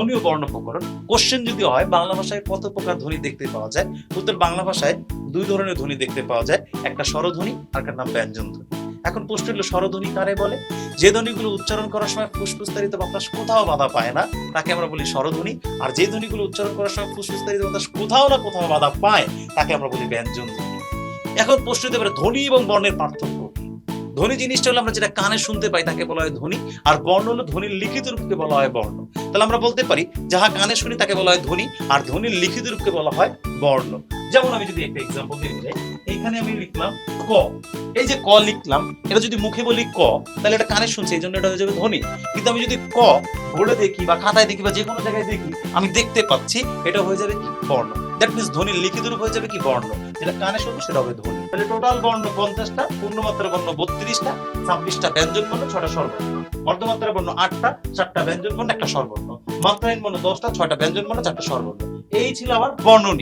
ধ্বনি ও বর্ণ প্রকরণ। কোশ্চেন যদি হয় বাংলা ভাষায় কত প্রকার ধ্বনি দেখতে পাওয়া যায়, উত্তর বাংলা ভাষায় দুই ধরনের ধ্বনি দেখতে পাওয়া যায়, একটা স্বরধ্বনি আর একটা নাম ব্যঞ্জন ধ্বনি। এখন প্রশ্ন হলো স্বরধ্বনি কারে বলে? যে ধ্বনিগুলো উচ্চারণ করার সময় ফুসফুসতারিত বাতাস কোথাও বাধা পায় না তাকে আমরা বলি স্বরধ্বনি, আর যে ধ্বনিগুলো উচ্চারণ করার সময় ফুসফুসতারিত বাতাস কোথাও না কোথাও বাধা পায় তাকে আমরা বলি ব্যঞ্জন ধ্বনি। এখন প্রশ্ন হতে পারে ধ্বনি এবং বর্ণের পার্থক্য কি? ধ্বনি জিনিসটা হলো আমরা যেটা কানে শুনতে পাই তাকে বলা হয় ধ্বনি, আর বর্ণ হলো ধ্বনির লিখিত রূপকে বলা হয় বর্ণ। তাহলে আমরা বলতে পারি যাহা কানে শুনি তাকে বলা হয় ধ্বনি, আর ধ্বনির লিখিত রূপকে বলা হয় বর্ণ। যেমন আমি যদি একটা এক্সাম্পল দিতে যাই, এখানে আমি লিখলাম ক। এই যে ক লিখলাম, এটা যদি মুখে বলি ক তাহলে এটা কানে শুনছে, এই জন্য এটা হয়ে যাবে ধ্বনি। কিন্তু আমি যদি ক বোর্ডে দেখি বা খাতায় দেখি বা যে কোনো জায়গায় দেখি, আমি দেখতে পাচ্ছি, এটা হয়ে যাবে কি বর্ণ। দ্যাট মিনস ধ্বনির লিখিত রূপ হয়ে যাবে কি বর্ণ, যেটা কানে শুনবে সেটা হবে ধ্বনি। তাহলে টোটাল বর্ণ 50টা, পূর্ণমাত্রা বর্ণ 32টা, 26টা ব্যঞ্জন বর্ণ, 6টা স্বরবর্ণ। মধ্যমাত্রা বর্ণ 8টা, 4টা ব্যঞ্জন বর্ণ, একটা স্বরবর্ণ। মাত্রাহীন বর্ণ 10টা, 6টা ব্যঞ্জন বর্ণ, 4টা স্বরবর্ণ। এই ছিল আমার বর্ণনী।